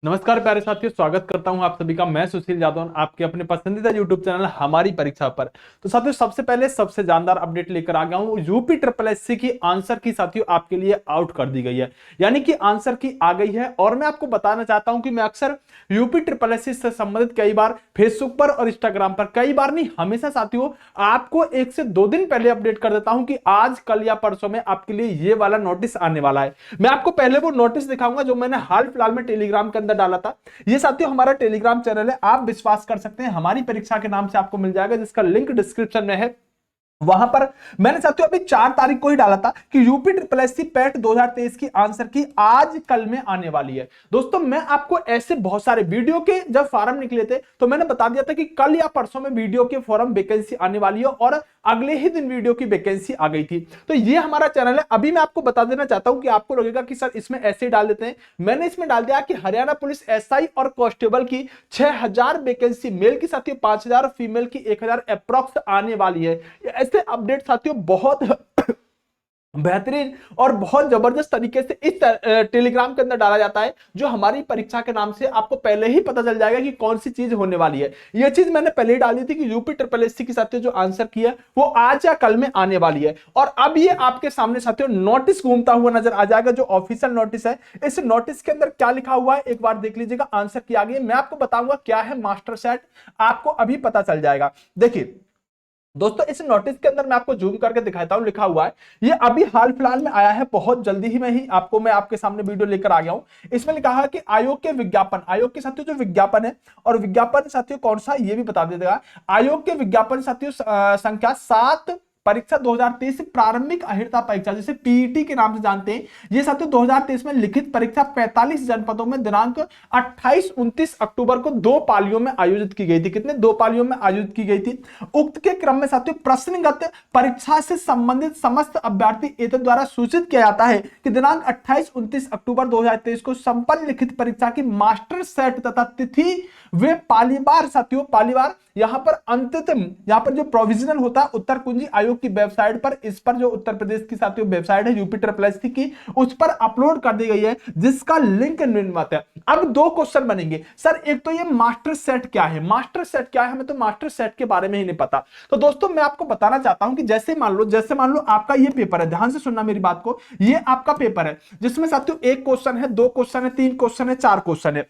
नमस्कार प्यारे साथियों, स्वागत करता हूं आप सभी का। मैं सुशील यादव आपके अपने पसंदीदा यूट्यूब चैनल हमारी परीक्षा पर। तो साथियों, सबसे पहले सबसे जानदार अपडेट लेकर आ गया हूं। यूपी ट्रिपल एससी की आंसर की साथियों आपके लिए आउट कर दी गई है, यानी कि आंसर की आ गई है। और मैं आपको बताना चाहता हूं कि मैं अक्सर यूपी ट्रिपल एससी से संबंधित कई बार फेसबुक पर और इंस्टाग्राम पर, कई बार नहीं हमेशा साथियों, आपको 1 से 2 दिन पहले अपडेट कर देता हूं कि आज कल या परसों में आपके लिए ये वाला नोटिस आने वाला है। मैं आपको पहले वो नोटिस दिखाऊंगा जो मैंने हाल फिलहाल में टेलीग्राम के अंदर डाला था। ये साथियों हमारा टेलीग्राम चैनल है, आप विश्वास कर सकते हैं, हमारी परीक्षा के नाम से आपको मिल जाएगा, जिसका लिंक डिस्क्रिप्शन में है। वहां पर मैंने साथियों अभी 4 तारीख को ही डाला था कि यूपी ट्रिपल एससी पैट 2023 की आंसर की आज कल में आने वाली है। दोस्तों, मैं आपको ऐसे बहुत सारे वीडियो के जब फॉर्म निकले थे तो मैंने बता दिया था कि कल या परसों में वीडियो के फॉर्म वैकेंसी आने वाली है, और अगले ही दिन वीडियो की वैकेंसी आ गई थी। तो ये हमारा चैनल है। अभी मैं आपको बता देना चाहता हूं कि आपको लगेगा कि सर इसमें ऐसे ही डाल देते हैं। मैंने इसमें डाल दिया कि हरियाणा पुलिस एसआई और कांस्टेबल की 6000 वैकेंसी मेल की साथियों, 5000 फीमेल की 1000 अप्रॉक्स आने वाली है। ऐसे अपडेट साथियों बहुत बेहतरीन और बहुत जबरदस्त तरीके से इस टेलीग्राम के अंदर डाला जाता है, जो हमारी परीक्षा के नाम से आपको पहले ही पता चल जाएगा कि कौन सी चीज होने वाली है। यह चीज मैंने पहले ही डाली थी कि यूपी ट्रिपल एससी की साथियों जो आंसर की है वो आज या कल में आने वाली है। और अब ये आपके सामने साथियों नोटिस घूमता हुआ नजर आ जाएगा, जो ऑफिशियल नोटिस है। इस नोटिस के अंदर क्या लिखा हुआ है एक बार देख लीजिएगा। आंसर की आ गई, मैं आपको बताऊंगा क्या है मास्टर सेट, आपको अभी पता चल जाएगा। देखिए दोस्तों, इस नोटिस के अंदर मैं आपको जूम करके दिखाता हूं, लिखा हुआ है, ये अभी हाल फिलहाल में आया है, बहुत जल्दी ही मैं आपके सामने वीडियो लेकर आ गया हूं। इसमें लिखा है कि आयोग के विज्ञापन, आयोग के साथियों जो विज्ञापन है, और विज्ञापन साथियों कौन सा ये भी बता देगा। आयोग के विज्ञापन साथियों संख्या 7 परीक्षा 2023 प्रारंभिक अहिर्ता परीक्षा, जिसे पीईटी के नाम से जानते हैं, ये साथियों 2023 में लिखित परीक्षा 45 जनपदों में दिनांक 28-29 अक्टूबर को 2 पालियों में आयोजित की गई थी। कितने? 2 पालियों में आयोजित की गई थी। उक्त के क्रम में साथियों प्रश्नगत परीक्षा से संबंधित समस्त अभ्यर्थी एतद द्वारा सूचित किया जाता है कि दिनांक 28-29 अक्टूबर 2023 को संपन्न लिखित परीक्षा की मास्टर सेट तथा तिथि वे पालीवार साथियों, पालीवार यहां पर अंततम, यहां पर जो प्रोविजनल होता है उत्तर कुंजी आयोग की वेबसाइट पर, इस पर जो उत्तर प्रदेश की साथियों वेबसाइट है यूपी ट्रिपल एससी की, उस पर अपलोड कर दी गई है, जिसका लिंक निम्नवत है। अब 2 क्वेश्चन बनेंगे सर। एक तो ये मास्टर सेट क्या है, मास्टर सेट क्या है, हमें तो मास्टर सेट के बारे में ही नहीं पता। तो दोस्तों मैं आपको बताना चाहता हूं कि जैसे मान लो आपका ये पेपर है, ध्यान से सुनना मेरी बात को, ये आपका पेपर है जिसमें साथियों 1 क्वेश्चन है, 2 क्वेश्चन है, 3 क्वेश्चन है, 4 क्वेश्चन है।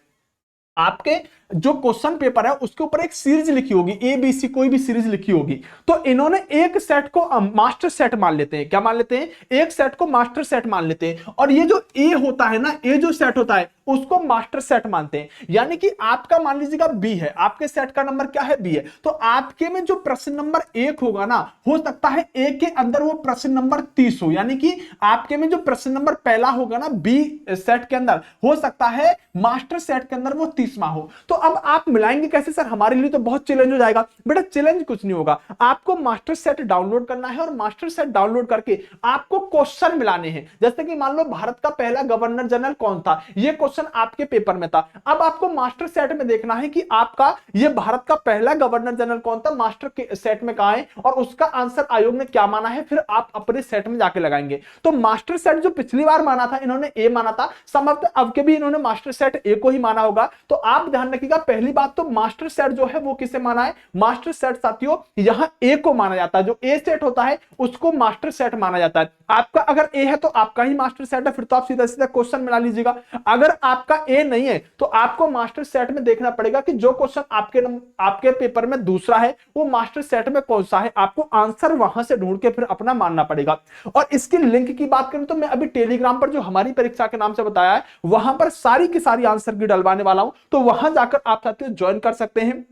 आपके जो क्वेश्चन पेपर है उसके ऊपर एक सीरीज लिखी होगी, एबीसी कोई भी सीरीज लिखी होगी। तो इन्होंने एक सेट को मास्टर सेट मान लेते हैं। क्या मान लेते हैं? एक सेट को मास्टर सेट मान लेते हैं। और ये जो ए होता है ना, ए जो सेट होता है उसको मास्टर सेट मानते हैं। यानी कि आपका मान लीजिएगा बी है, आपके सेट का नंबर क्या है? बी है। तो आपके में जो प्रश्न नंबर 1 होगा ना, हो सकता है ए के अंदर वो प्रश्न नंबर 30 हो। यानी कि आपके में जो प्रश्न नंबर पहला होगा ना बी सेट के अंदर, हो सकता है मास्टर सेट के अंदर वो 30वां हो। तो अब आप मिलाएंगे कैसे सर? हमारे लिए तो बहुत चैलेंज हो जाएगा। बेटा चैलेंज कुछ नहीं होगा, आपको मास्टर सेट डाउनलोड करना है, और मास्टर सेट डाउनलोड करके आपको क्वेश्चन मिलाने हैं। जैसे कि मान लो भारत का पहला गवर्नर जनरल कौन था, ये क्वेश्चन आपके पेपर में था। अब आपको मास्टर सेट में देखना है कि आपका ये भारत का पहला गवर्नर जनरल कौन था, मास्टर के सेट में कहां है, और उसका आंसर आयोग ने क्या माना है, फिर आप अपने सेट में जाके लगाएंगे। तो मास्टर सेट जो पिछली बार माना था, इन्होंने ए माना था, संभवतः अब के भी इन्होंने मास्टर सेट ए को ही माना होगा। तो आप ध्यान रखिएगा, पहली बात तो मास्टर सेट जो है वो किसे माना है? मास्टर सेट साथियों यहां ए को माना जाता है। जो ए सेट होता है उसको मास्टर सेट माना जाता है। आपका अगर ए है तो आपका ही मास्टर सेट है, फिर तो आप सीधा सीधा क्वेश्चन मिला लीजिएगा। अगर आपका ए नहीं है तो आपको मास्टर सेट में देखना पड़ेगा कि जो क्वेश्चन आपके पेपर में दूसरा है वो मास्टर सेट में कौन सा है, आपको आंसर वहां से ढूंढ के फिर अपना मानना पड़ेगा। और इसकी लिंक की बात करें तो मैं अभी टेलीग्राम पर जो हमारी परीक्षा के नाम से बताया है, वहां पर सारी की सारी आंसर की डलवाने वाला हूं। तो वहां जाकर आप साथियों ज्वाइन कर सकते हैं,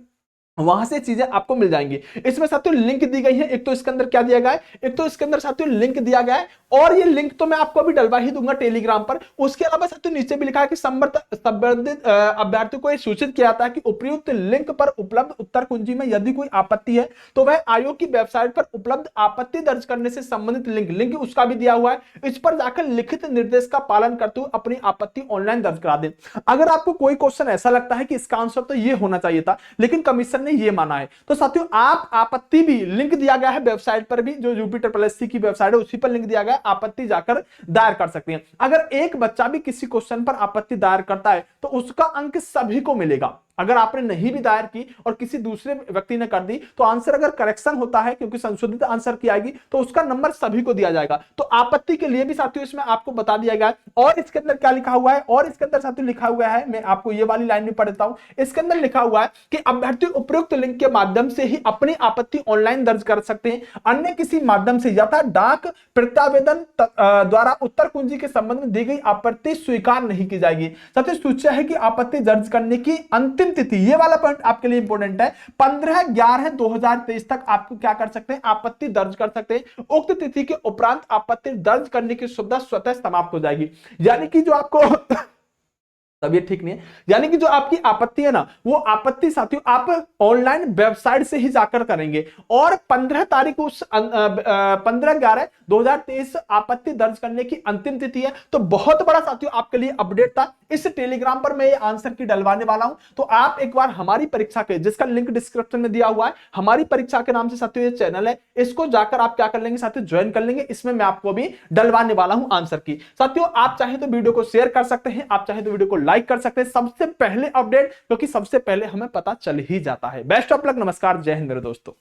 वहां से चीजें आपको मिल जाएंगी। इसमें साथियों लिंक दी गई है, एक तो इसके अंदर क्या दिया गया है, एक तो इसके अंदर साथियों लिंक दिया गया है, और ये लिंक तो मैं आपको अभी डलवा ही दूंगा टेलीग्राम पर। उसके अलावा साथियों नीचे भी लिखा है कि संबंधित अभ्यर्थियों को सूचित किया जाता है कि उपयुक्त लिंक पर उपलब्ध उत्तर कुंजी में यदि कोई आपत्ति है तो वह आयोग की वेबसाइट पर उपलब्ध आपत्ति दर्ज करने से संबंधित लिंक उसका भी दिया हुआ है, इस पर जाकर लिखित निर्देश का पालन करते हुए अपनी आपत्ति ऑनलाइन दर्ज करा दे। अगर आपको कोई क्वेश्चन ऐसा लगता है कि इसका आंसर तो ये होना चाहिए था लेकिन कमीशन ने ये माना है, तो साथियों आप आपत्ति भी, लिंक दिया गया है वेबसाइट पर भी, जो यूपी ट्रिपल एससी की वेबसाइट है उसी पर लिंक दिया गया, है, आपत्ति जाकर दायर कर सकते हैं। अगर एक बच्चा भी किसी क्वेश्चन पर आपत्ति दायर करता है तो उसका अंक सभी को मिलेगा। अगर आपने नहीं भी दायर की और किसी दूसरे व्यक्ति ने कर दी तो आंसर अगर करेक्शन होता है, क्योंकि संशोधित आंसर की आएगी, तो उसका नंबर सभी को दिया जाएगा। तो आपत्ति के लिए भी साथियों इसमें आपको बता दिया गया है। और इसके अंदर क्या लिखा हुआ है, और इसके अंदर साथियों लिखा हुआ है, मैं आपको ये वाली लाइन भी पढ़ देता हूं। इसके अंदर लिखा हुआ है कि अभ्यर्थी उपरोक्त लिंक के माध्यम से ही अपनी आपत्ति ऑनलाइन दर्ज कर सकते हैं, अन्य किसी माध्यम से यथा डाक प्रत्यावेदन द्वारा उत्तर कुंजी के संबंध में दी गई आपत्ति स्वीकार नहीं की जाएगी। साथियों सूच्य है कि आपत्ति दर्ज करने की अंतिम तिथि, ये वाला पॉइंट आपके लिए इंपॉर्टेंट है, 15/11/2023 तक आपको क्या कर सकते हैं, आपत्ति दर्ज कर सकते हैं। उक्त तिथि के उपरांत आपत्ति दर्ज करने की सुविधा स्वतः समाप्त हो जाएगी। यानी कि जो आपको तबियत ठीक नहीं है, यानी कि जो आपकी आपत्ति है ना, वो आपत्ति साथियों आप ऑनलाइन वेबसाइट से ही जाकर करेंगे और 15 तारीख उस 15/11/2023 आपत्ति दर्ज करने की अंतिम तिथि है। तो बहुत बड़ा साथियों आपके लिए अपडेट था। इस टेलीग्राम पर मैं ये आंसर की डलवाने वाला हूं, तो आप एक बार हमारी परीक्षा के, जिसका लिंक डिस्क्रिप्शन में दिया हुआ है, हमारी परीक्षा के नाम से साथियों ये चैनल है, इसको जाकर आप क्या कर लेंगे साथियों, ज्वाइन कर लेंगे। इसमें मैं आपको भी डलवाने वाला हूं आंसर की। साथियों आप चाहे तो वीडियो को शेयर कर सकते हैं, आप चाहे तो वीडियो को लाइक कर सकते हैं, सबसे पहले अपडेट, क्योंकि सबसे पहले हमें पता चल ही जाता है। बेस्ट ऑफ लक, नमस्कार, जय हिंद मेरे दोस्तों।